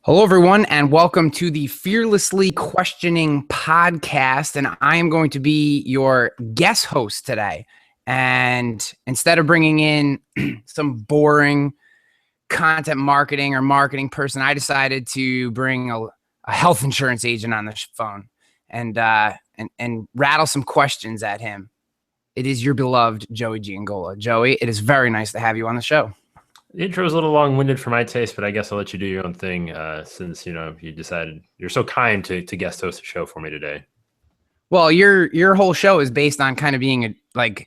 Hello, everyone, and welcome to the Fearlessly Questioning podcast. And I am going to be your guest host today. And instead of bringing in some boring content marketing or marketing person, I decided to bring a health insurance agent on the phone and rattle some questions at him. It is your beloved Joey Giangola. Joey, it is very nice to have you on the show. The intro is a little long-winded for my taste, but I guess I'll let you do your own thing since, you decided you're so kind to guest host a show for me today. Well, your whole show is based on kind of being you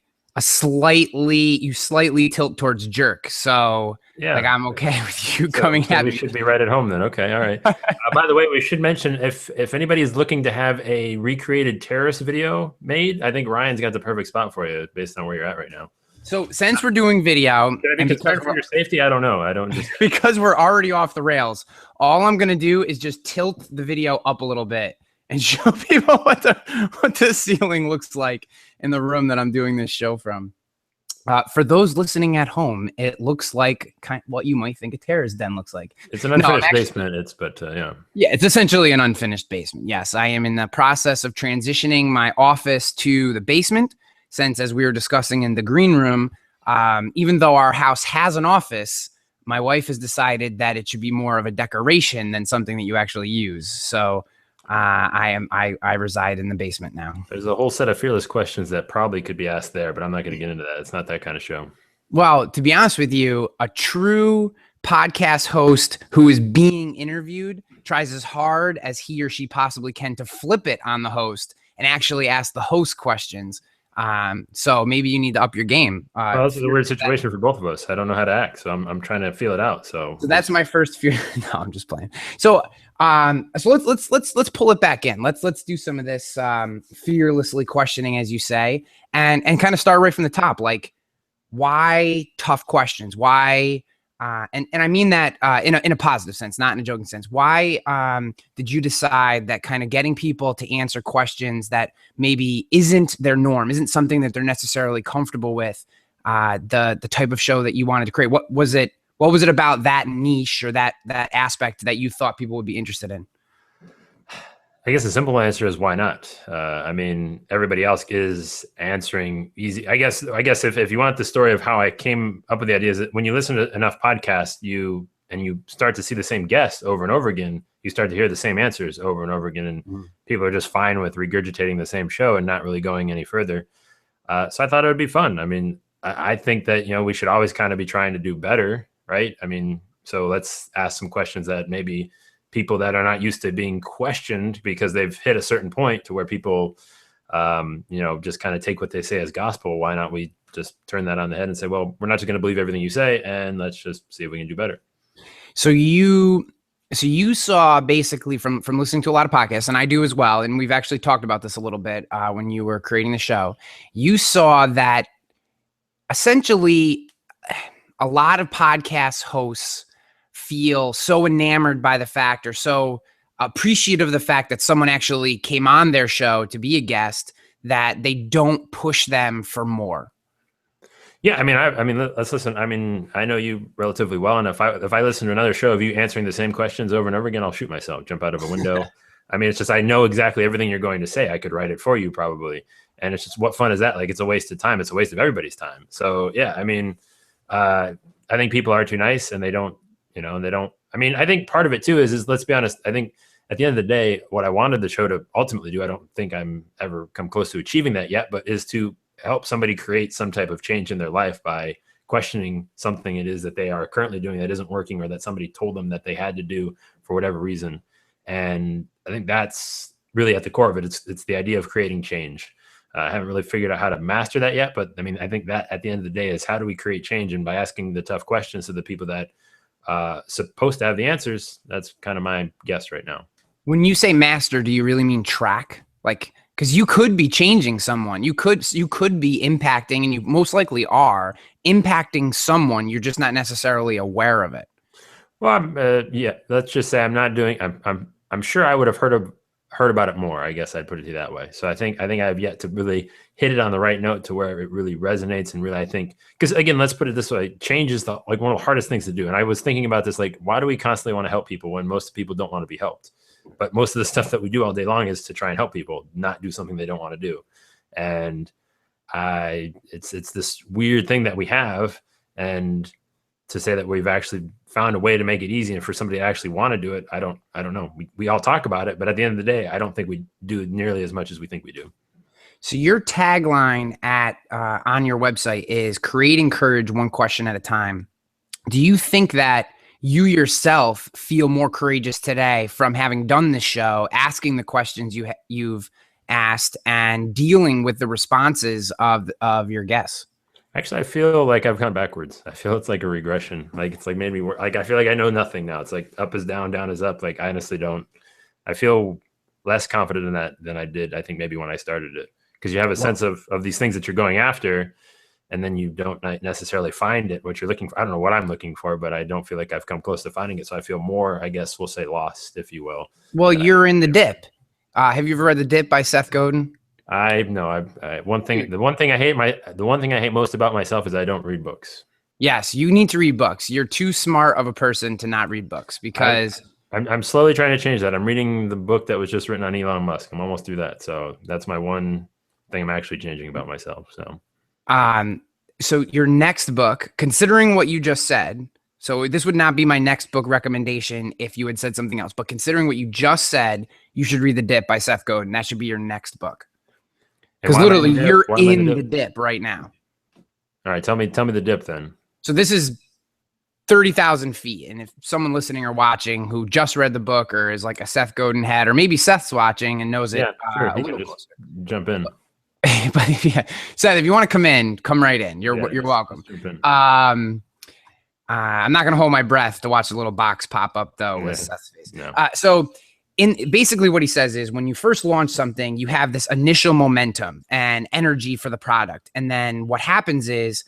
slightly tilt towards jerk. So yeah, I'm okay with you coming at me. We should be right at home then. Okay. All right. By the way, we should mention if anybody is looking to have a recreated terrorist video made, I think Ryan's got the perfect spot for you based on where you're at right now. So since we're doing video, and because for your safety, I don't know. I don't just because we're already off the rails. All I'm gonna do is just tilt the video up a little bit and show people what the ceiling looks like in the room that I'm doing this show from. For those listening at home, it looks like what you might think a terrorist den looks like. It's an unfinished basement. Yeah, it's essentially an unfinished basement. Yes, I am in the process of transitioning my office to the basement. Since, as we were discussing in the green room, even though our house has an office, my wife has decided that it should be more of a decoration than something that you actually use. So I reside in the basement now. There's a whole set of fearless questions that probably could be asked there, but I'm not going to get into that. It's not that kind of show. Well, to be honest with you, a true podcast host who is being interviewed tries as hard as he or she possibly can to flip it on the host and actually ask the host questions. So maybe you need to up your game. Well, this is a weird situation for both of us. I don't know how to act, so I'm trying to feel it out. So that's my first fear. No, I'm just playing. So let's pull it back in. Let's do some of this fearlessly questioning, as you say, and kind of start right from the top. Like, why tough questions? Why? And I mean that in a positive sense, not in a joking sense. Why did you decide that kind of getting people to answer questions that maybe isn't their norm, isn't something that they're necessarily comfortable with, the type of show that you wanted to create? What was it about that niche or that aspect that you thought people would be interested in? I guess the simple answer is why not? I mean, everybody else is answering easy. I guess if you want the story of how I came up with the idea, is that when you listen to enough podcasts, you start to see the same guests over and over again, you start to hear the same answers over and over again, and people are just fine with regurgitating the same show and not really going any further. So I thought it would be fun. I mean, I think that, we should always kind of be trying to do better, right? I mean, so let's ask some questions that maybe people that are not used to being questioned because they've hit a certain point to where people, just kind of take what they say as gospel. Why not we just turn that on the head and say, well, we're not just going to believe everything you say, and let's just see if we can do better. So you saw basically from listening to a lot of podcasts, and I do as well, and we've actually talked about this a little bit when you were creating the show, you saw that essentially a lot of podcast hosts feel so enamored by the fact or so appreciative of the fact that someone actually came on their show to be a guest that they don't push them for more. Yeah, I mean, let's listen. I mean, I know you relatively well, and if I listen to another show of you answering the same questions over and over again, I'll shoot myself, jump out of a window. I mean, it's just I know exactly everything you're going to say. I could write it for you probably, and it's just what fun is that? Like, it's a waste of time. It's a waste of everybody's time. So yeah, I mean, I think people are too nice, and they don't. I mean, I think part of it too is let's be honest. I think at the end of the day, what I wanted the show to ultimately do, I don't think I'm ever come close to achieving that yet, but is to help somebody create some type of change in their life by questioning something it is that they are currently doing that isn't working, or that somebody told them that they had to do for whatever reason. And I think that's really at the core of it. It's the idea of creating change. I haven't really figured out how to master that yet, but I mean, I think that at the end of the day is how do we create change? And by asking the tough questions to the people that supposed to have the answers, that's kind of my guess right now. When you say master, do you really mean track? Like, because you could be changing someone, you could be impacting, and you most likely are impacting someone. You're just not necessarily aware of it. Well, yeah, let's just say I'm not doing. I'm sure I would have heard about it more. I guess I'd put it that way. So I think I have yet to really hit it on the right note to where it really resonates. And really, I think, because again, let's put it this way, change is like one of the hardest things to do. And I was thinking about this, like, why do we constantly want to help people when most people don't want to be helped? But most of the stuff that we do all day long is to try and help people, not do something they don't want to do. And it's this weird thing that we have. And to say that we've actually found a way to make it easy and for somebody to actually want to do it, I don't know. We all talk about it, but at the end of the day, I don't think we do it nearly as much as we think we do. So your tagline on your website is creating courage one question at a time. Do you think that you yourself feel more courageous today from having done this show, asking the questions you've asked and dealing with the responses of your guests? Actually, I feel like I've gone backwards. I feel it's like a regression. Like it's like made me like I feel like I know nothing now. It's like up is down, down is up. Like I honestly don't. I feel less confident in that than I did. I think maybe when I started it, because you have a sense of these things that you're going after, and then you don't necessarily find it what you're looking for. I don't know what I'm looking for, but I don't feel like I've come close to finding it. So I feel more, I guess we'll say, lost, if you will. Well, you're in The Dip. Have you ever read The Dip by Seth Godin? The one thing I hate most about myself is I don't read books. Yes, you need to read books. You're too smart of a person to not read books, because I'm slowly trying to change that. I'm reading the book that was just written on Elon Musk. I'm almost through that. So that's my one thing I'm actually changing about myself. So your next book, considering what you just said, so this would not be my next book recommendation if you had said something else, but considering what you just said, you should read The Dip by Seth Godin. That should be your next book. Because literally you're in the dip right now. All right. Tell me the dip then. So this is 30,000 feet. And if someone listening or watching who just read the book or is like a Seth Godin head, or maybe Seth's watching and knows it. Sure. He can just jump in. But yeah, Seth, if you want to come right in. You're welcome. I'm not going to hold my breath to watch the little box pop up though with Seth's face. No. So basically what he says is when you first launch something, you have this initial momentum and energy for the product. And then what happens is,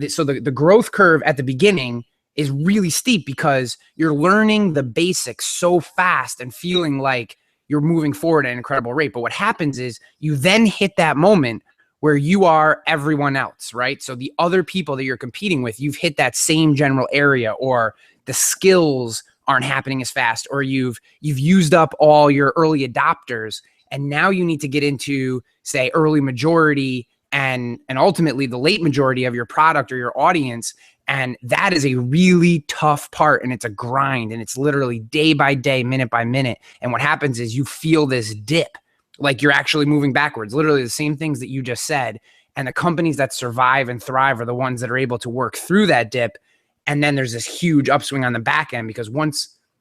so the growth curve at the beginning is really steep because you're learning the basics so fast and feeling like you're moving forward at an incredible rate. But what happens is you then hit that moment where you are everyone else, right? So the other people that you're competing with, you've hit that same general area, or the skills aren't happening as fast, or you've used up all your early adopters, and now you need to get into, say, early majority and ultimately the late majority of your product or your audience. And that is a really tough part, and it's a grind, and it's literally day by day, minute by minute. And what happens is you feel this dip, like you're actually moving backwards, literally the same things that you just said. And the companies that survive and thrive are the ones that are able to work through that dip. And then there's this huge upswing on the back end, because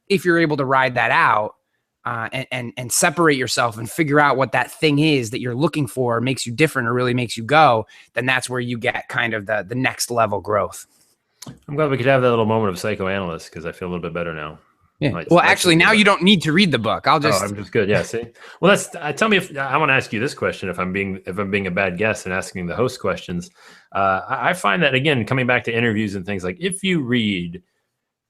if you're able to ride that out and separate yourself and figure out what that thing is that you're looking for, makes you different or really makes you go, then that's where you get kind of the next level growth. I'm glad we could have that little moment of psychoanalyst, because I feel a little bit better now. Yeah. Well, actually, now you don't need to read the book. I'm just good. Yeah. See. Well, tell me if I want to ask you this question. If I'm being a bad guest and asking the host questions, I find that, again, coming back to interviews and things, like if you read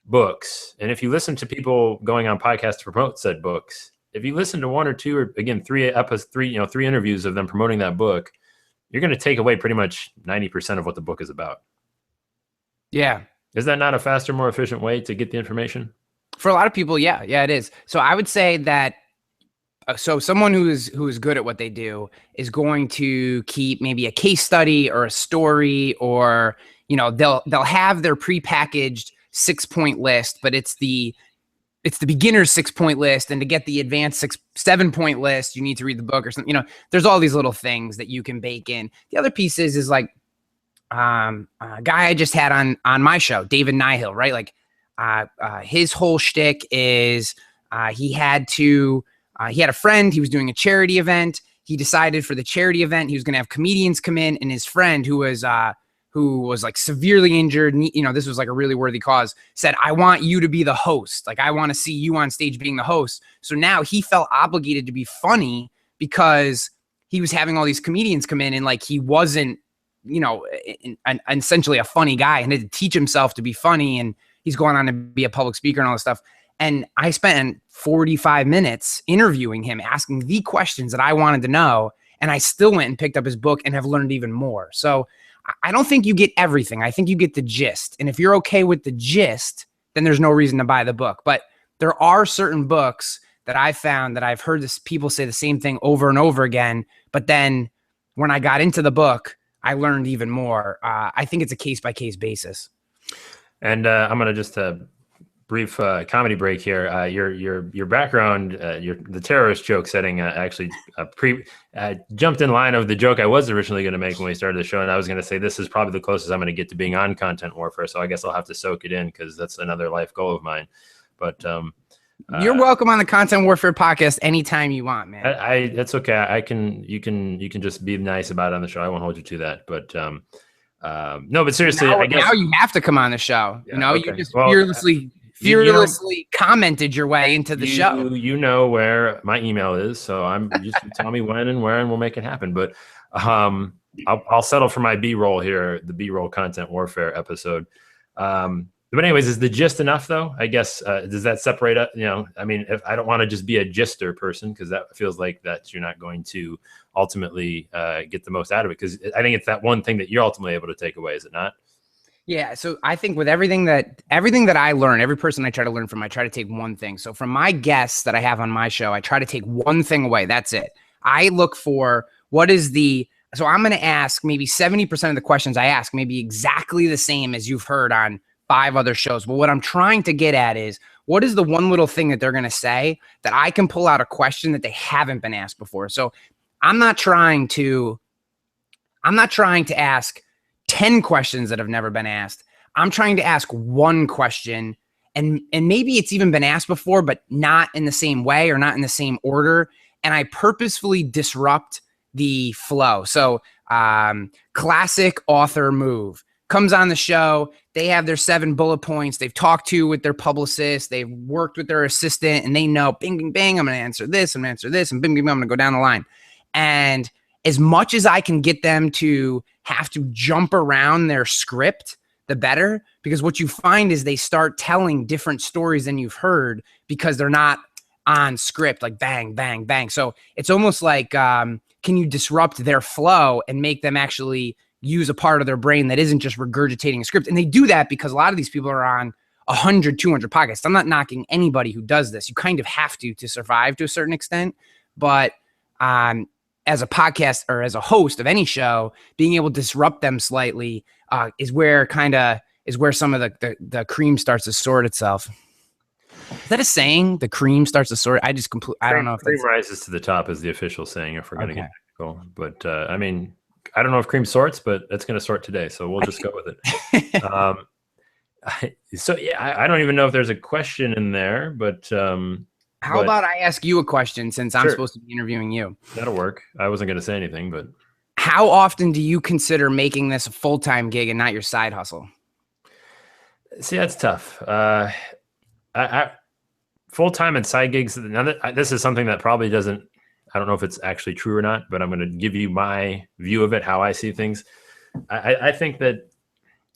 books and if you listen to people going on podcasts to promote said books, if you listen to one or two, or again, three interviews of them promoting that book, you're going to take away pretty much 90% of what the book is about. Yeah. Is that not a faster, more efficient way to get the information? For a lot of people, yeah, it is. So I would say that someone who is good at what they do is going to keep maybe a case study or a story, or they'll have their prepackaged 6-point list, but it's the beginner's 6-point list, and to get the advanced 7-point list, you need to read the book or something. There's all these little things that you can bake in. The other piece is like a guy I just had on my show, David Nihil, right? Like his whole shtick is he had a friend, he was doing a charity event. He decided for the charity event, he was going to have comedians come in, and his friend who was like severely injured, and, this was like a really worthy cause, said, I want you to be the host. Like, I want to see you on stage being the host. So now he felt obligated to be funny because he was having all these comedians come in, and like, he wasn't, essentially a funny guy, and had to teach himself to be funny. And he's going on to be a public speaker and all this stuff. And I spent 45 minutes interviewing him, asking the questions that I wanted to know. And I still went and picked up his book and have learned even more. So I don't think you get everything. I think you get the gist. And if you're okay with the gist, then there's no reason to buy the book. But there are certain books that I found that I've heard people say the same thing over and over again. But then when I got into the book, I learned even more. I think it's a case-by-case basis. And I'm going to just brief comedy break here. Your background, the terrorist joke setting actually jumped in line of the joke I was originally going to make when we started the show, and I was going to say this is probably the closest I'm going to get to being on content warfare. So I guess I'll have to soak it in because that's another life goal of mine. But you're welcome on the Content Warfare podcast anytime you want, man. That's okay. You can just be nice about it on the show. I won't hold you to that. But no, but seriously, I guess now you have to come on the show. Yeah, you just fearlessly commented your way into the show. You know where my email is, so I'm just tell me when and where, and we'll make it happen. But I'll settle for my B-roll here, the B-roll Content Warfare episode. But anyways, is the gist enough though? I guess does that separate up? I mean, if I don't want to just be a gister person, because that feels like that you're not going to ultimately get the most out of it. Because I think it's that one thing that you're ultimately able to take away, is it not? Yeah. So I think with everything that I learn, every person I try to learn from, I try to take one thing. So from my guests that I have on my show, I try to take one thing away. That's it. I look for so I'm going to ask maybe 70% of the questions I ask, maybe exactly the same as you've heard on 5 other shows. But what I'm trying to get at is, what is the one little thing that they're going to say that I can pull out a question that they haven't been asked before? So I'm not trying to ask 10 questions that have never been asked. I'm trying to ask one question, and maybe it's even been asked before, but not in the same way or not in the same order. And I purposefully disrupt the flow. So classic author move. Comes on the show, they have their 7 bullet points, they've talked to with their publicist, they've worked with their assistant, and they know, bing, bing, bang, I'm going to answer this, and bing, bing, bing, I'm going to go down the line. And as much as I can get them to have to jump around their script, the better, because what you find is they start telling different stories than you've heard because they're not on script, like bang, bang, bang. So it's almost like, can you disrupt their flow and make them actually use a part of their brain that isn't just regurgitating a script? And they do that because a lot of these people are on 100, 200 podcasts. I'm not knocking anybody who does this. You kind of have to survive to a certain extent. But as a podcast or as a host of any show, being able to disrupt them slightly is where some of the cream starts to sort itself. Is that a saying? The cream starts to sort. I don't know if cream rises to the top is the official saying, if we're going to get technical. But I mean, I don't know if cream sorts, but it's going to sort today, so we'll just go with it. I don't even know if there's a question in there, but how about I ask you a question since I'm supposed to be interviewing you? That'll work. I wasn't going to say anything, but how often do you consider making this a full-time gig and not your side hustle? See, that's tough. Full-time and side gigs. This is something that probably doesn't. I don't know if it's actually true or not, but I'm going to give you my view of it, how I see things. I think that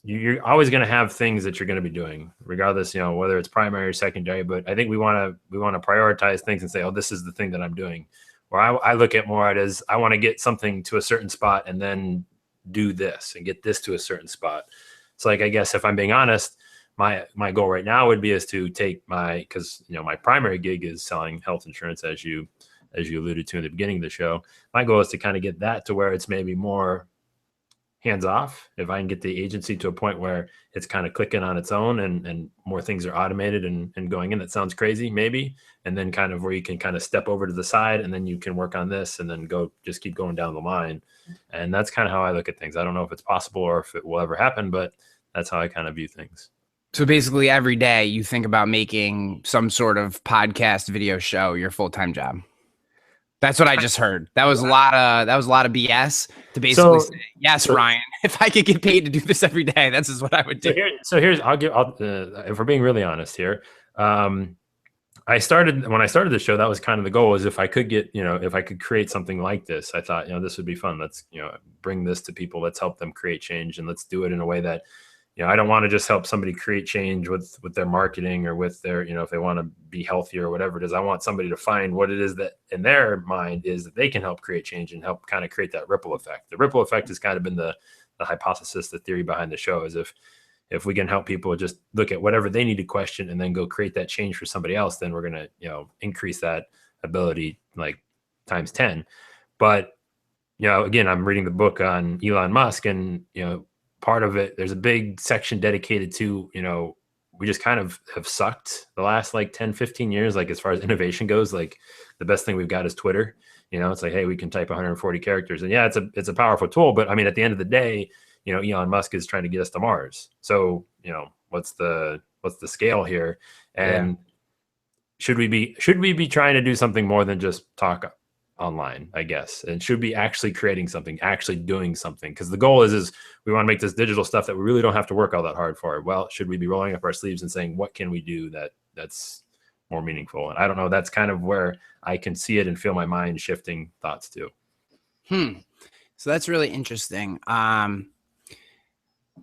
you're always going to have things that you're going to be doing, regardless, whether it's primary or secondary. But I think we want to prioritize things and say, oh, this is the thing that I'm doing. Where I look at more at as I want to get something to a certain spot and then do this and get this to a certain spot. So, like, I guess if I'm being honest, my goal right now would be is to take because my primary gig is selling health insurance, as you alluded to in the beginning of the show. My goal is to kind of get that to where it's maybe more hands off. If I can get the agency to a point where it's kind of clicking on its own and more things are automated and going in, that sounds crazy maybe. And then kind of where you can kind of step over to the side and then you can work on this and then just keep going down the line. And that's kind of how I look at things. I don't know if it's possible or if it will ever happen, but that's how I kind of view things. So basically every day you think about making some sort of podcast video show your full-time job. That's what I just heard. That was a lot of BS to basically say, yes, Ryan, if I could get paid to do this every day, this is what I would do. If we're being really honest here, when I started the show, that was kind of the goal, is if I could get, if I could create something like this, I thought, this would be fun. Let's, bring this to people. Let's help them create change, and let's do it in a way that I don't want to just help somebody create change with their marketing or with their, if they want to be healthier or whatever it is. I want somebody to find what it is that in their mind is that they can help create change and help kind of create that ripple effect. The ripple effect has kind of been the hypothesis, the theory behind the show, is if we can help people just look at whatever they need to question and then go create that change for somebody else, then we're going to, increase that ability like times 10. But, again, I'm reading the book on Elon Musk, and, part of it, there's a big section dedicated to, we just kind of have sucked the last like 10, 15 years. Like as far as innovation goes, like the best thing we've got is Twitter. It's like, hey, we can type 140 characters, and yeah, it's a powerful tool. But I mean, at the end of the day, Elon Musk is trying to get us to Mars. So, what's the scale here? And should we be trying to do something more than just talk online, I guess, and should be actually creating something, actually doing something? Because the goal is we want to make this digital stuff that we really don't have to work all that hard for. Well, should we be rolling up our sleeves and saying, what can we do that's more meaningful? And I don't know, that's kind of where I can see it and feel my mind shifting thoughts to. So that's really interesting.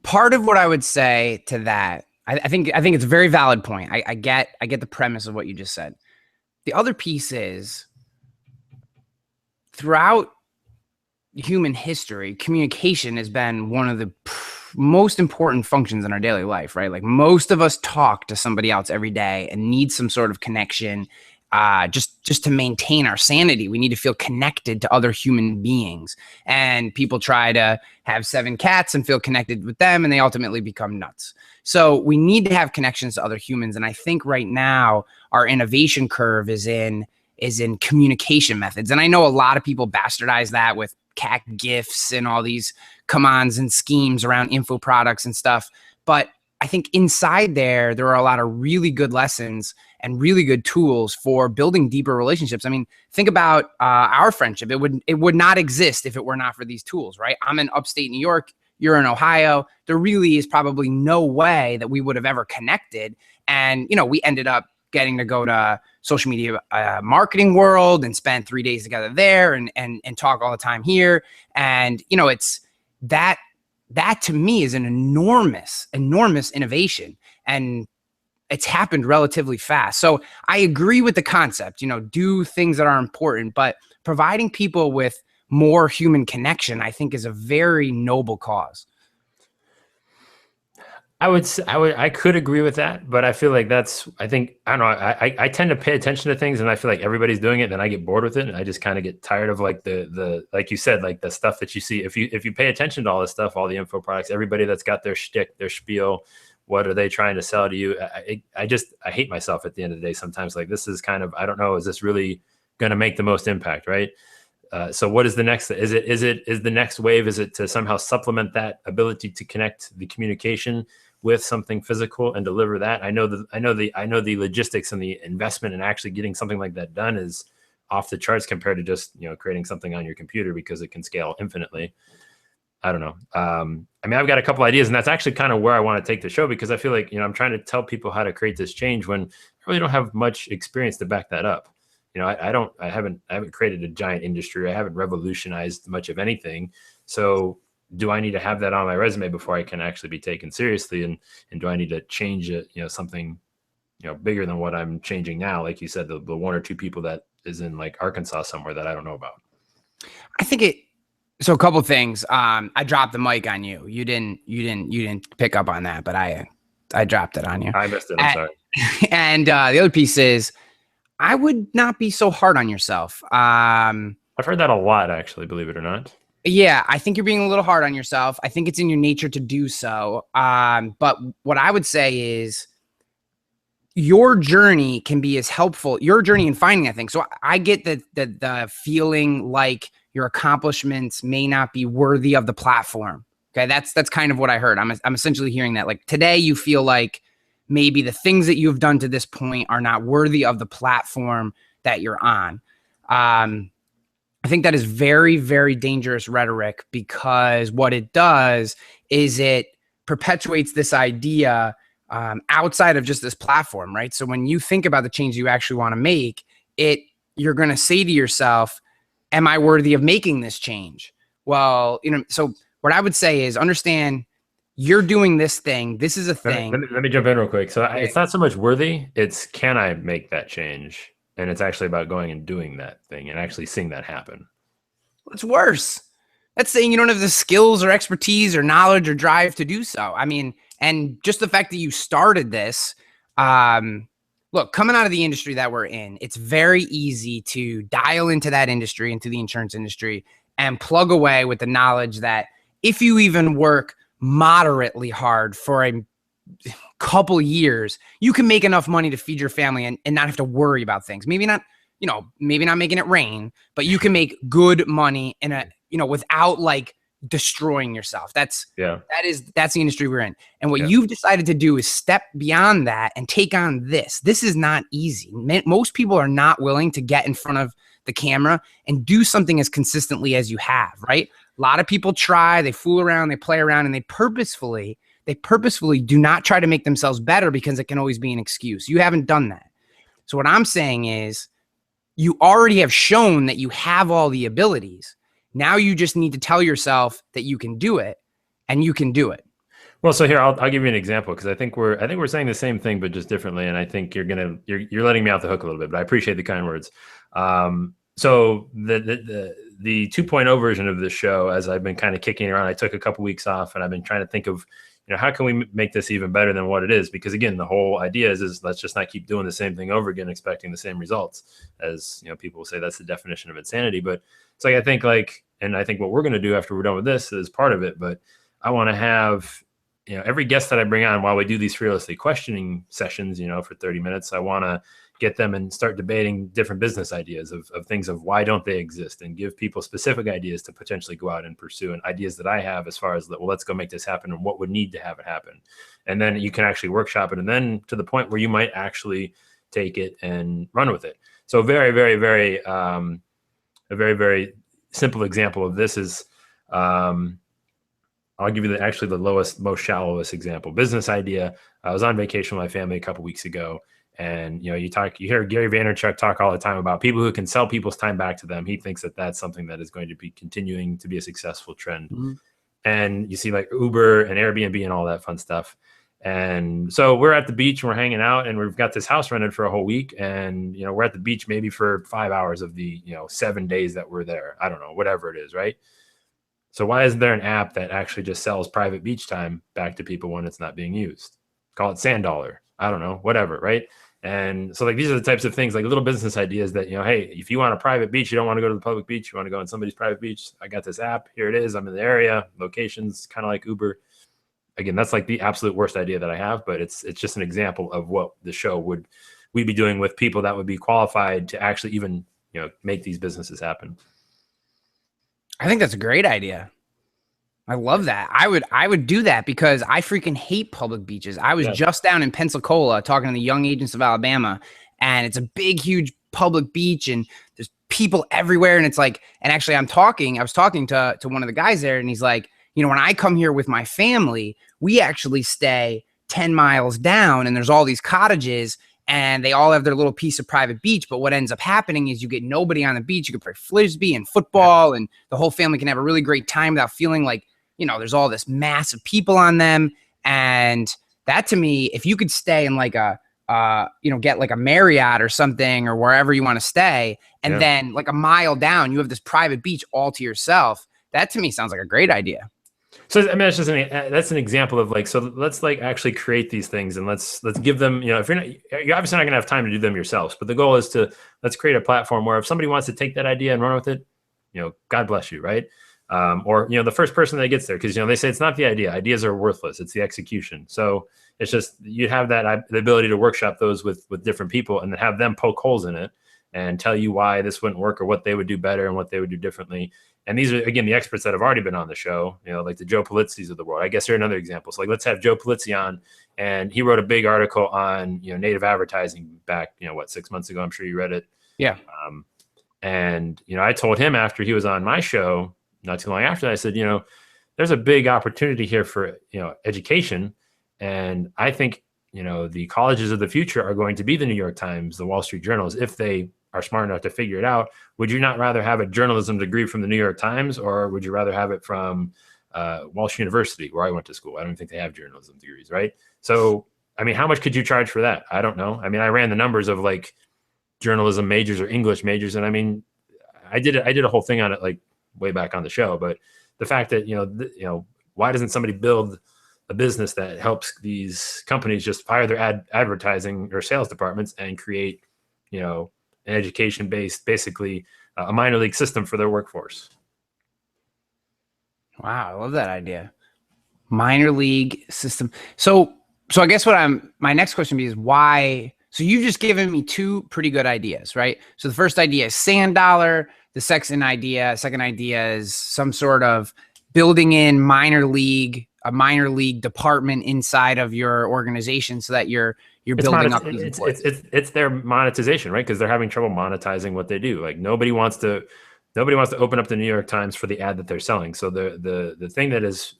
Part of what I would say to that, I think it's a very valid point. I get the premise of what you just said. The other piece is, throughout human history, communication has been one of the most important functions in our daily life, right? Like most of us talk to somebody else every day and need some sort of connection, just to maintain our sanity. We need to feel connected to other human beings. And people try to have 7 cats and feel connected with them, and they ultimately become nuts. So we need to have connections to other humans. And I think right now our innovation curve is in communication methods. And I know a lot of people bastardize that with cat gifs and all these commands and schemes around info products and stuff. But I think inside there are a lot of really good lessons and really good tools for building deeper relationships. I mean, think about our friendship. It would not exist if it were not for these tools, right? I'm in upstate New York. You're in Ohio. There really is probably no way that we would have ever connected. And, we ended up getting to go to social media marketing world and spend 3 days together there and talk all the time here. And, it's that to me is an enormous innovation, and it's happened relatively fast. So I agree with the concept, do things that are important, but providing people with more human connection, I think, is a very noble cause. I could agree with that, but I feel like I don't know. I tend to pay attention to things, and I feel like everybody's doing it, then I get bored with it, and I just kind of get tired of like the like you said, like the stuff that you see. If you pay attention to all this stuff, all the info products, everybody that's got their shtick, their spiel, what are they trying to sell to you? I hate myself at the end of the day sometimes. Like, this is kind of, I don't know, is this really going to make the most impact, right? So what is the next? Is the next wave? Is it to somehow supplement that ability to connect the communication with something physical and deliver that? I know the logistics and the investment in actually getting something like that done is off the charts compared to just creating something on your computer, because it can scale infinitely. I don't know. I mean, I've got a couple ideas, and that's actually kind of where I want to take the show, because I feel like I'm trying to tell people how to create this change when I really don't have much experience to back that up. I haven't created a giant industry. I haven't revolutionized much of anything. So do I need to have that on my resume before I can actually be taken seriously? And do I need to change it, something, bigger than what I'm changing now? Like you said, the 1 or 2 people that is in like Arkansas somewhere that I don't know about. I think so a couple things. I dropped the mic on you. You didn't pick up on that, but I dropped it on you. I missed it. I'm sorry. And the other piece is, I would not be so hard on yourself. I've heard that a lot, actually, believe it or not. Yeah, I think you're being a little hard on yourself. I think it's in your nature to do so. But what I would say is, your journey can be as helpful. Your journey in finding that thing. So I get the feeling like your accomplishments may not be worthy of the platform. Okay, that's kind of what I heard. I'm essentially hearing that, like, today you feel like maybe the things that you've done to this point are not worthy of the platform that you're on. I think that is very, very dangerous rhetoric, because what it does is it perpetuates this idea outside of just this platform, right? So when you think about the change you actually want to make, you're going to say to yourself, am I worthy of making this change? Well, so what I would say is, understand you're doing this thing. This is a thing. Let me jump in real quick. So it's not so much worthy. It's can I make that change? And it's actually about going and doing that thing and actually seeing that happen. It's worse. That's saying you don't have the skills or expertise or knowledge or drive to do so. I mean, and just the fact that you started this, look, coming out of the industry that we're in, it's very easy to dial into that industry, into the insurance industry, and plug away with the knowledge that if you even work moderately hard for a couple years, you can make enough money to feed your family and not have to worry about things. Maybe not, maybe not making it rain, but you can make good money in a, without like destroying yourself. That's the industry we're in. And what you've decided to do is step beyond that and take on this. This is not easy. Most people are not willing to get in front of the camera and do something as consistently as you have, right? A lot of people try, they fool around, they play around, and they purposefully do not try to make themselves better because it can always be an excuse. You haven't done that. So what I'm saying is you already have shown that you have all the abilities. Now you just need to tell yourself that you can do it, and you can do it. Well, so here I'll give you an example because I think we're saying the same thing but just differently, and I think you're letting me off the hook a little bit, but I appreciate the kind words. So the 2.0 version of this show, as I've been kind of kicking around, I took a couple weeks off, and I've been trying to think of how can we make this even better than what it is? Because again, the whole idea is let's just not keep doing the same thing over again, expecting the same results. As people will say, that's the definition of insanity. But it's like and I think what we're going to do after we're done with this is part of it. But I want to have every guest that I bring on while we do these fearlessly questioning sessions, for 30 minutes, I want to get them and start debating different business ideas of things of why don't they exist, and give people specific ideas to potentially go out and pursue, and ideas that I have as far as let's go make this happen and what would need to have it happen. And then you can actually workshop it, and then to the point where you might actually take it and run with it. So very, very, very, a very, very simple example of this is, I'll give you the lowest, most shallowest example. Business idea. I was on vacation with my family a couple weeks ago. And, you hear Gary Vaynerchuk talk all the time about people who can sell people's time back to them. He thinks that that's something that is going to be continuing to be a successful trend. Mm-hmm. And you see like Uber and Airbnb and all that fun stuff. And so we're at the beach and we're hanging out, and we've got this house rented for a whole week. And, we're at the beach maybe for 5 hours of the, 7 days that we're there. I don't know, whatever it is. Right. So why isn't there an app that actually just sells private beach time back to people when it's not being used? Call it Sand Dollar. I don't know, whatever. Right. And so these are the types of things, like little business ideas that, hey, if you want a private beach, you don't want to go to the public beach, you want to go on somebody's private beach. I got this app. Here it is. I'm in the area. Locations kind of like Uber. Again, that's like the absolute worst idea that I have, but it's just an example of what the show we'd be doing with people that would be qualified to actually even, make these businesses happen. I think that's a great idea. I love that. I would do that because I freaking hate public beaches. I was just down in Pensacola talking to the Young Agents of Alabama, and it's a big, huge public beach, and there's people everywhere. And it's like, and actually I was talking to one of the guys there, and he's like, when I come here with my family, we actually stay 10 miles down, and there's all these cottages, and they all have their little piece of private beach. But what ends up happening is you get nobody on the beach. You can play frisbee and football, and the whole family can have a really great time without feeling like, there's all this massive people on them. And that, to me, if you could stay in like get like a Marriott or something, or wherever you want to stay, and then like a mile down, you have this private beach all to yourself. That, to me, sounds like a great idea. So, I mean, that's an example of like, so let's like actually create these things, and let's give them, if you're obviously not gonna have time to do them yourselves, but the goal is let's create a platform where if somebody wants to take that idea and run with it, God bless you. Right. Or, the first person that gets there, because, they say it's not the idea. Ideas are worthless. It's the execution. So it's just, you have the ability to workshop those with different people, and then have them poke holes in it and tell you why this wouldn't work, or what they would do better and what they would do differently. And these are, again, the experts that have already been on the show, like the Joe Politzis of the world. I guess they're another example. So like, let's have Joe Polizzi on, and he wrote a big article on, native advertising back, 6 months ago. I'm sure you read it. Yeah. And, I told him after he was on my show, not too long after that, I said, there's a big opportunity here for, education. And I think, the colleges of the future are going to be the New York Times, the Wall Street Journals, if they are smart enough to figure it out. Would you not rather have a journalism degree from the New York Times, or would you rather have it from, Walsh University, where I went to school. I don't think they have journalism degrees, right? So, I mean, how much could you charge for that? I don't know. I mean, I ran the numbers of like journalism majors or English majors, and I mean, I did a whole thing on it like way back on the show. But the fact that why doesn't somebody build a business that helps these companies just hire their advertising or sales departments and create, an education-based, basically a minor league system for their workforce? Wow, I love that idea. Minor league system. So I guess my next question is why? So you've just given me two pretty good ideas, right? So the first idea is sand dollar. The second idea is some sort of building in a minor league department inside of your organization so that you're building up these employees. It's their monetization, right? Because they're having trouble monetizing what they do. Like nobody wants to open up the New York Times for the ad that they're selling. So the thing that is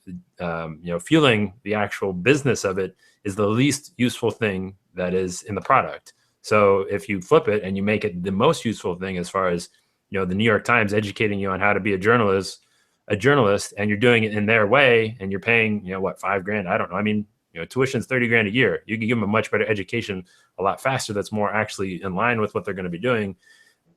fueling the actual business of it is the least useful thing that is in the product. So if you flip it and you make it the most useful thing, as far as the New York Times educating you on how to be a journalist, and you're doing it in their way, and you're paying $5,000. I don't know. I mean, tuition's $30,000 a year. You can give them a much better education a lot faster. That's more actually in line with what they're going to be doing.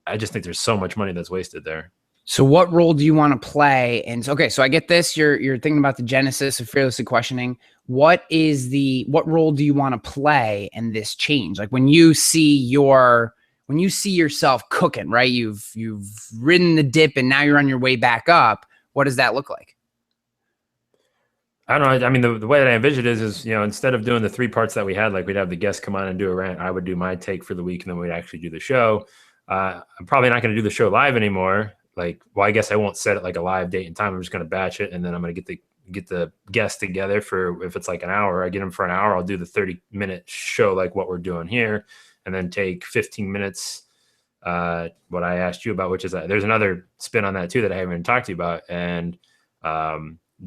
I just think there's so much money that's wasted there. So what role do you want to play? And okay, so I get this. You're thinking about the genesis of fearlessly questioning. What role do you want to play in this change? Like when you see yourself cooking, right? You've ridden the dip and now you're on your way back up. What does that look like? I don't know. I mean, the way that I envision it is instead of doing the three parts that we had, like we'd have the guests come on and do a rant, I would do my take for the week, and then we'd actually do the show. I'm probably not going to do the show live anymore. I guess I won't set it like a live date and time. I'm just going to batch it, and then I'm going to get the guests together for, if it's like an hour, I get them for an hour. I'll do the 30-minute show like what we're doing here, and then take 15 minutes. What I asked you about, which is that there's another spin on that too that I haven't even talked to you about, and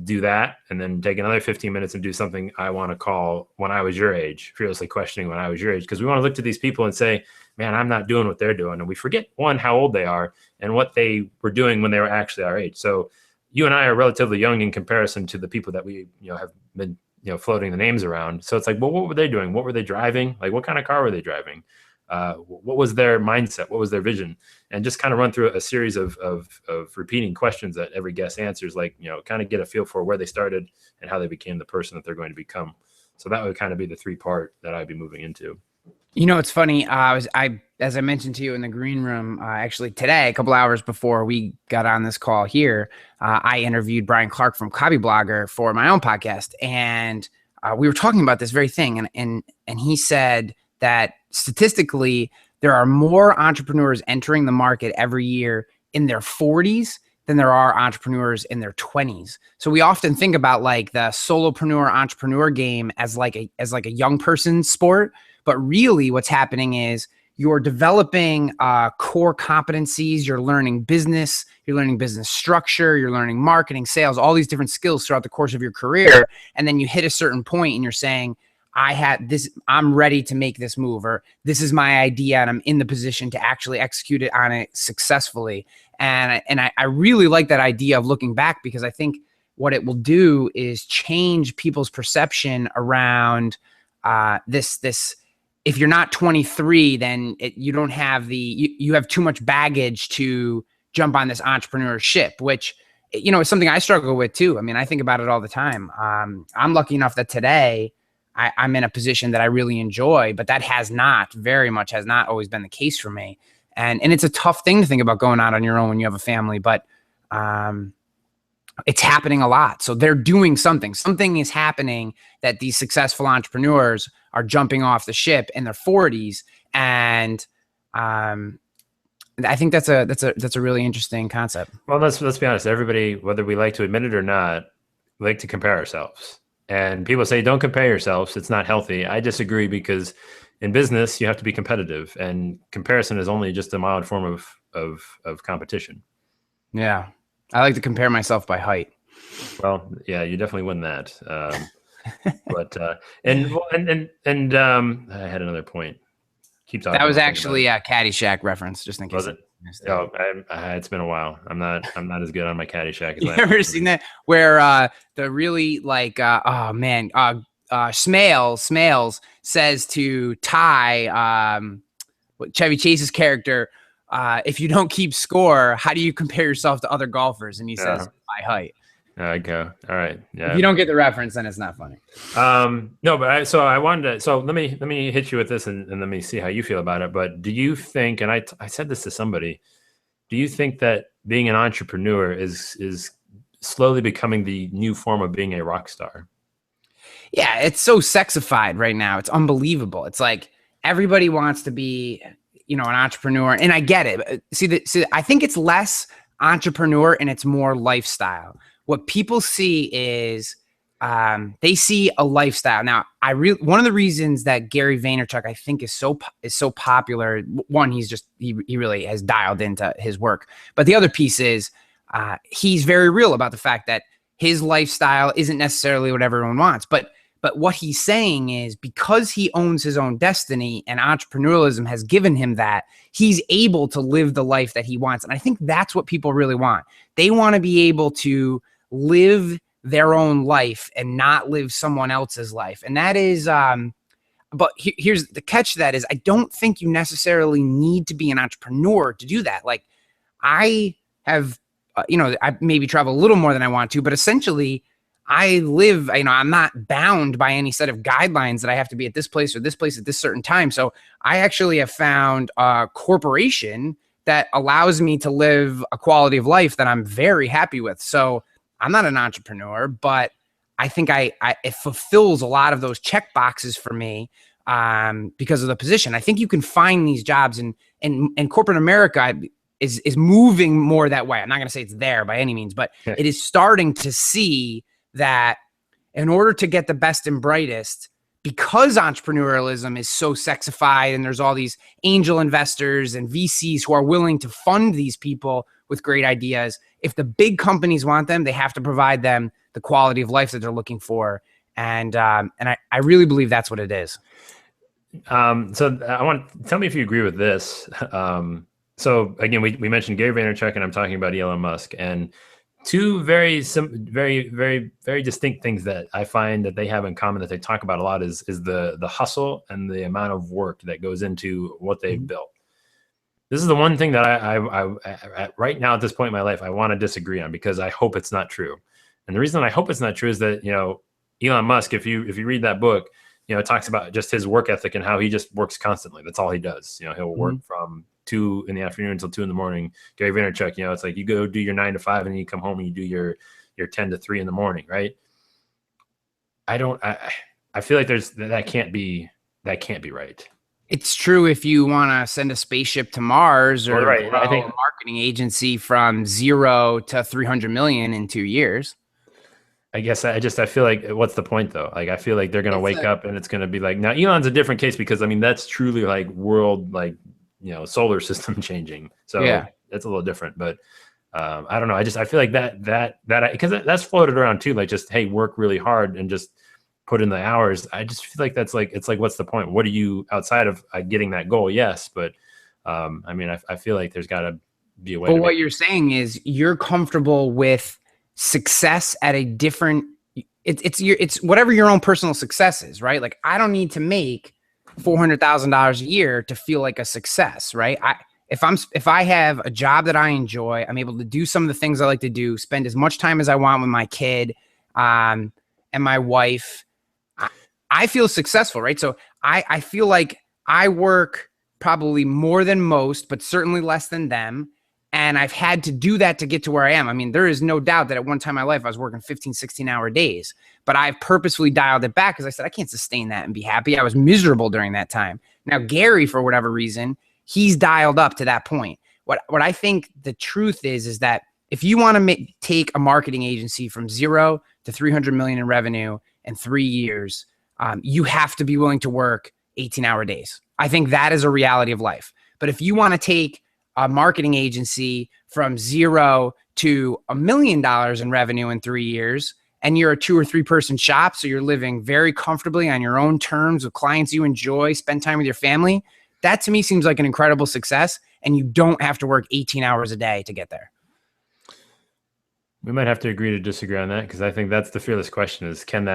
do that, and then take another 15 minutes and do something I want to call When I Was Your Age, fearlessly questioning when I was your age, because we want to look to these people and say, man, I'm not doing what they're doing. And we forget, one, how old they are and what they were doing when they were actually our age. So you and I are relatively young in comparison to the people that we have been floating the names around. So it's like, well, what were they doing? What were they driving? Like, what kind of car were they driving? What was their mindset? What was their vision? And just kind of run through a series of repeating questions that every guest answers, kind of get a feel for where they started and how they became the person that they're going to become. So that would kind of be the 3-part that I'd be moving into. It's funny. As I mentioned to you in the green room, actually today, a couple hours before we got on this call here, I interviewed Brian Clark from Copy Blogger for my own podcast. And we were talking about this very thing. And he said that statistically, there are more entrepreneurs entering the market every year in their 40s than there are entrepreneurs in their 20s. So we often think about like the solopreneur entrepreneur game as like a young person's sport. But really what's happening is you're developing core competencies, you're learning business structure, you're learning marketing, sales, all these different skills throughout the course of your career. And then you hit a certain point and you're saying, I'm ready to make this move, or this is my idea and I'm in the position to actually execute it on it successfully. And I really like that idea of looking back, because I think what it will do is change people's perception around this. If you're not 23, then you don't have you have too much baggage to jump on this entrepreneurship, which, is something I struggle with too. I mean, I think about it all the time. I'm lucky enough that today I'm in a position that I really enjoy, but that has not always been the case for me. And it's a tough thing to think about going out on your own when you have a family, but it's happening a lot. So they're doing something. Something is happening that these successful entrepreneurs are jumping off the ship in their 40s. And I think that's a really interesting concept. Well, let's be honest. Everybody, whether we like to admit it or not, we like to compare ourselves. And people say, don't compare yourselves. It's not healthy. I disagree, because in business, you have to be competitive, and comparison is only just a mild form of competition. Yeah. I like to compare myself by height. Well, yeah, you definitely win that. But I had another point. Keep talking. That was actually a Caddyshack reference, just in case. Was it? Oh, it's been a while. I'm not as good on my Caddyshack as You I ever am. seen that where the really like oh man Smales says to Ty Chevy Chase's character, if you don't keep score, how do you compare yourself to other golfers? And he says by height. There I go. All right. Yeah. If you don't get the reference, then it's not funny. No, but I wanted to. So let me hit you with this and let me see how you feel about it. But do you think? And I said this to somebody. Do you think that being an entrepreneur is slowly becoming the new form of being a rock star? Yeah, it's so sexified right now. It's unbelievable. It's like everybody wants to be, an entrepreneur, and I get it. See, I think it's less entrepreneur and it's more lifestyle. What people see is they see a lifestyle. Now, one of the reasons that Gary Vaynerchuk I think is so popular. One, he really has dialed into his work, but the other piece is he's very real about the fact that his lifestyle isn't necessarily what everyone wants, but what he's saying is because he owns his own destiny and entrepreneurialism has given him that, he's able to live the life that he wants. And I think that's what people really want. They want to be able to live their own life and not live someone else's life. And that is, but here's the catch to that is I don't think you necessarily need to be an entrepreneur to do that. Like I have, I maybe travel a little more than I want to, but essentially I live, I'm not bound by any set of guidelines that I have to be at this place or this place at this certain time. So I actually have found a corporation that allows me to live a quality of life that I'm very happy with. So I'm not an entrepreneur, but I think it fulfills a lot of those check boxes for me because of the position. I think you can find these jobs in corporate America is moving more that way. I'm not going to say it's there by any means, but it is starting to see that in order to get the best and brightest, because entrepreneurialism is so sexified and there's all these angel investors and VCs who are willing to fund these people with great ideas, if the big companies want them, they have to provide them the quality of life that they're looking for. And I really believe that's what it is. So tell me if you agree with this. So again, we mentioned Gary Vaynerchuk and I'm talking about Elon Musk, and two very distinct things that I find that they have in common that they talk about a lot is the hustle and the amount of work that goes into what they've built. This is the one thing that I right now at this point in my life, I want to disagree on because I hope it's not true. And the reason I hope it's not true is that, Elon Musk, if you read that book, it talks about just his work ethic and how he just works constantly. That's all he does. He'll work from 2 in the afternoon until 2 in the morning. Gary Vaynerchuk, it's like you go do your 9 to 5 and then you come home and you do your 10 to 3 in the morning. Right. I feel like that can't be right. It's true if you want to send a spaceship to Mars or right. I think a marketing agency from 0 to 300 million in 2 years. I guess I feel like what's the point though? Like I feel like they're going to wake up and it's going to be like, now Elon's a different case because that's truly like world, like, solar system changing. So it's a little different, but I don't know. I feel like that because that's floated around too. Like just, hey, work really hard and just put in the hours. I just feel like it's like, what's the point? What are you outside of getting that goal? Yes. But I feel like there's gotta be a way. But what you're saying is you're comfortable with success at a different, it's whatever your own personal success is, right? Like I don't need to make $400,000 a year to feel like a success, right? If I have a job that I enjoy, I'm able to do some of the things I like to do, spend as much time as I want with my kid and my wife, I feel successful, right? So I feel like I work probably more than most, but certainly less than them. And I've had to do that to get to where I am. I mean, there is no doubt that at one time in my life, I was working 15, 16-hour days, but I've purposefully dialed it back because I said, I can't sustain that and be happy. I was miserable during that time. Now, Gary, for whatever reason, he's dialed up to that point. What I think the truth is that if you want to take a marketing agency from 0 to 300 million in revenue in 3 years, you have to be willing to work 18-hour days. I think that is a reality of life. But if you want to take a marketing agency from 0 to $1 million in revenue in 3 years, and you're a 2 or 3 person shop, so you're living very comfortably on your own terms with clients you enjoy, spend time with your family, that to me seems like an incredible success, and you don't have to work 18 hours a day to get there. We might have to agree to disagree on that, because I think that's the fearless question: is can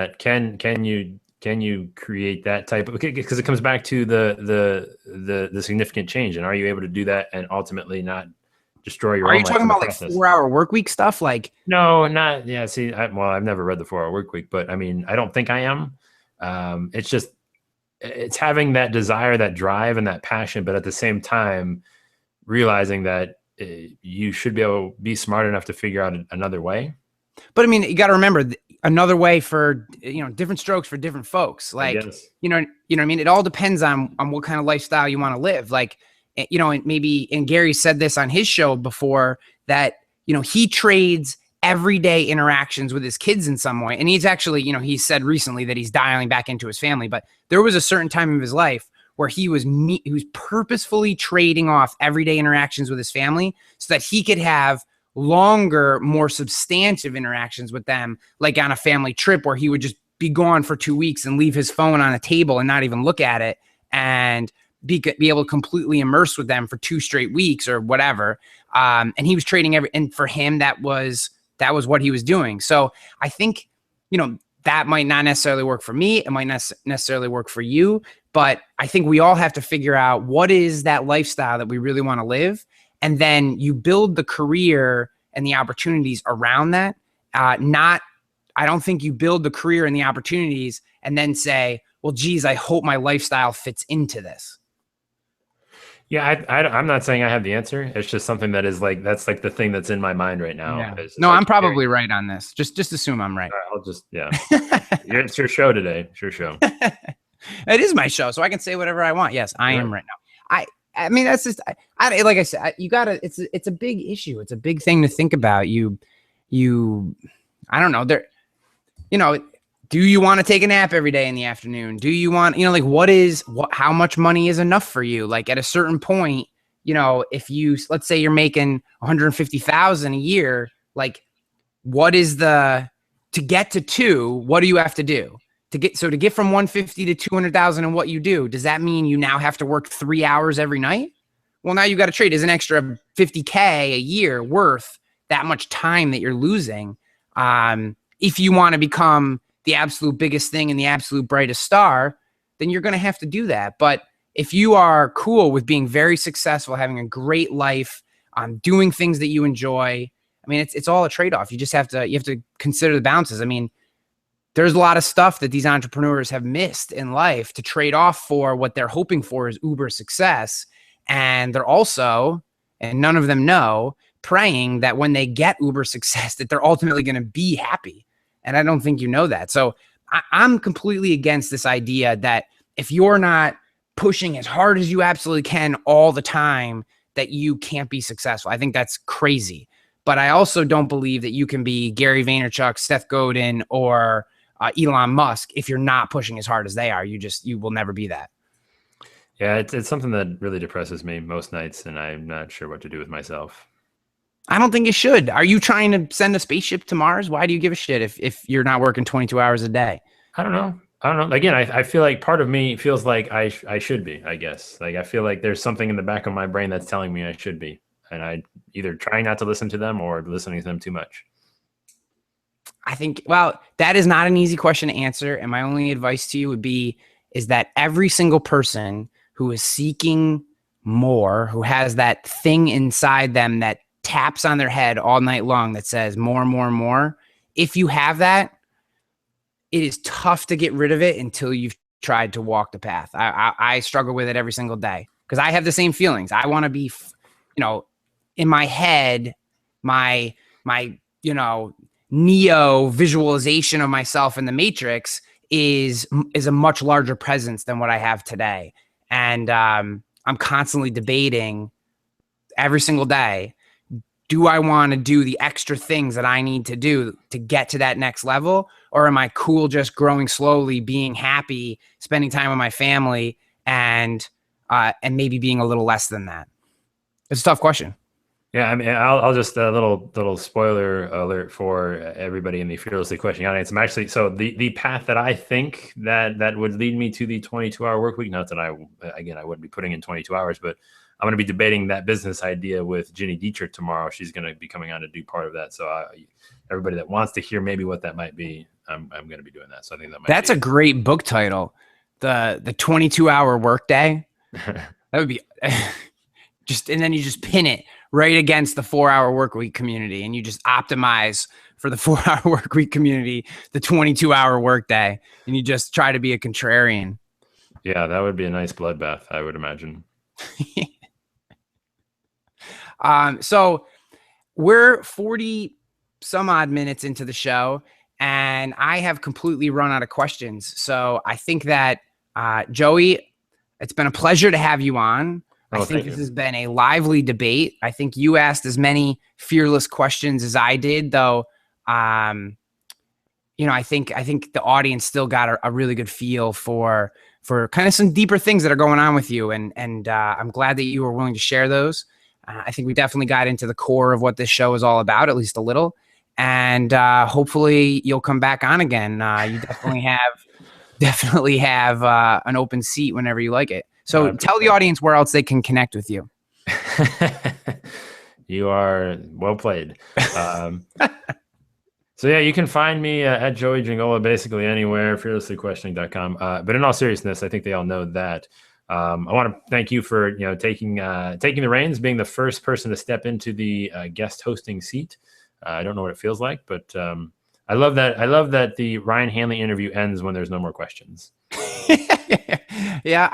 you create that type of, because it comes back to the significant change, and are you able to do that and ultimately not destroy your own life? Are you talking about like 4-hour work week stuff? Like, no, not, yeah. See, I've never read the 4-Hour Work Week, but I mean, I don't think I am. It's just, it's having that desire, that drive, and that passion, but at the same time, realizing that you should be able to be smart enough to figure out another way. But I mean, you got to remember another way for, different strokes for different folks. Like, you know what I mean? It all depends on what kind of lifestyle you want to live. Like, and Gary said this on his show before, that, he trades everyday interactions with his kids in some way. And he's actually, he said recently that he's dialing back into his family, but there was a certain time of his life where he was purposefully trading off everyday interactions with his family so that he could have longer, more substantive interactions with them, like on a family trip where he would just be gone for 2 weeks and leave his phone on a table and not even look at it, and be able to completely immerse with them for 2 straight weeks or whatever. And he was trading and for him, that was what he was doing. So I think, that might not necessarily work for me. It might not necessarily work for you, but I think we all have to figure out what is that lifestyle that we really want to live. And then you build the career and the opportunities around that. I don't think you build the career and the opportunities and then say, well, geez, I hope my lifestyle fits into this. Yeah, I'm not saying I have the answer. It's just something that is like, that's like the thing that's in my mind right now. Yeah. No, like, I'm probably right on this. Just assume I'm right. I'll just, yeah. It's your show today. It's your show. It is my show, so I can say whatever I want. Yes, I am right now. I mean, that's just, like I said, you gotta, it's a big issue. It's a big thing to think about. I don't know, do you want to take a nap every day in the afternoon? Do you want, how much money is enough for you? Like at a certain point, if let's say you're making 150,000 a year, like to get to 2, what do you have to do? To get from 150 to 200,000 in what you do, does that mean you now have to work 3 hours every night? Well, now you got to trade as an extra 50K a year worth that much time that you're losing. If you want to become the absolute biggest thing and the absolute brightest star, then you're going to have to do that. But if you are cool with being very successful, having a great life, doing things that you enjoy, I mean, it's all a trade-off. You just have to consider the balances. I mean, there's a lot of stuff that these entrepreneurs have missed in life to trade off for what they're hoping for is uber success. And they're also, and none of them know, praying that when they get uber success, that they're ultimately going to be happy. And I don't think you know that. So I'm completely against this idea that if you're not pushing as hard as you absolutely can all the time, that you can't be successful. I think that's crazy. But I also don't believe that you can be Gary Vaynerchuk, Seth Godin, or Elon Musk if you're not pushing as hard as they are. You will never be that. Yeah, it's something that really depresses me most nights, and I'm not sure what to do with myself. I don't think you should. Are you trying to send a spaceship to Mars? Why do you give a shit if you're not working 22 hours a day? I don't know. Again, I feel like part of me feels like I should be, I guess. Like, I feel like there's something in the back of my brain that's telling me I should be. And I either try not to listen to them or listening to them too much. I think, well, that is not an easy question to answer. And my only advice to you is that every single person who is seeking more, who has that thing inside them that taps on their head all night long that says more, more, more. If you have that, it is tough to get rid of it until you've tried to walk the path. I struggle with it every single day because I have the same feelings. I want to be, in my head, my Neo visualization of myself in the Matrix is a much larger presence than what I have today. And I'm constantly debating every single day, do I want to do the extra things that I need to do to get to that next level? Or am I cool just growing slowly, being happy, spending time with my family, and maybe being a little less than that? It's a tough question. Yeah, I mean, I'll just a little spoiler alert for everybody in the Fearlessly Questioning audience. I'm actually, so the path that I think that would lead me to the 22-hour work week. Not that I wouldn't be putting in 22 hours, but I'm going to be debating that business idea with Ginny Dietrich tomorrow. She's going to be coming on to do part of that. So everybody that wants to hear maybe what that might be, I'm going to be doing that. So I think that's a great book title, the 22-hour workday. That would be and then you just pin it right against the 4-hour work week community, and you just optimize for the 4-hour work week community, the 22-hour workday, and you just try to be a contrarian. Yeah, that would be a nice bloodbath, I would imagine. So we're 40 some odd minutes into the show, and I have completely run out of questions. So I think that, Joey, it's been a pleasure to have you on. I think this has been a lively debate. I think you asked as many fearless questions as I did, though. I think the audience still got a really good feel for kind of some deeper things that are going on with you, and I'm glad that you were willing to share those. I think we definitely got into the core of what this show is all about, at least a little, and hopefully you'll come back on again. You definitely have an open seat whenever you like it. So tell the audience where else they can connect with you. You are well played. So yeah, you can find me at Joey Giangola basically anywhere, fearlesslyquestioning.com. But in all seriousness, I think they all know that. I want to thank you for taking the reins, being the first person to step into the guest hosting seat. I don't know what it feels like, but I love that. I love that the Ryan Hanley interview ends when there's no more questions. Yeah,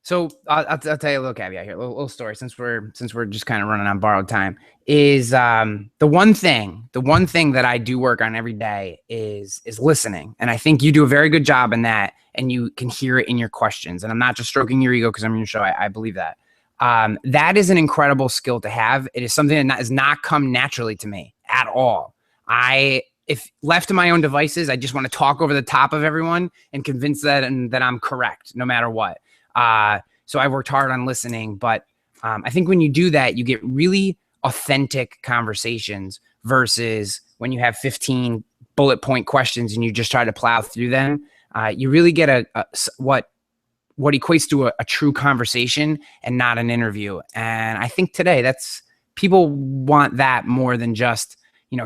So I'll tell you a little caveat here, a little story, since we're just kind of running on borrowed time. Is the one thing that I do work on every day is listening, and I think you do a very good job in that, and you can hear it in your questions. And I'm not just stroking your ego because I'm on your show. I believe that. That is an incredible skill to have. It is something that has not come naturally to me at all. If left to my own devices, I just want to talk over the top of everyone and convince that I'm correct no matter what. So I worked hard on listening, but I think when you do that, you get really authentic conversations versus when you have 15 bullet point questions and you just try to plow through them. You really get what equates to a true conversation and not an interview. And I think today people want that more than just,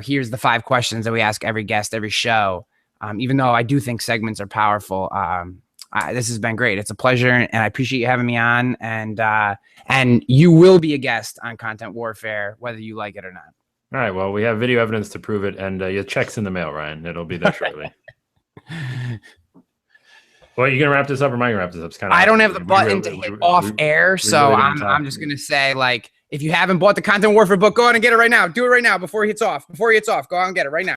here's the 5 questions that we ask every guest, every show. Even though I do think segments are powerful. This has been great. It's a pleasure, and I appreciate you having me on. And you will be a guest on Content Warfare, whether you like it or not. All right. Well, we have video evidence to prove it, and your check's in the mail, Ryan. It'll be there shortly. Well, you gonna wrap this up, or am I gonna wrap this up? It's I don't have the button to hit off air, so I'm just gonna say, like, if you haven't bought the Content Warfare book, go out and get it right now. Do it right now before he hits off. Go out and get it right now.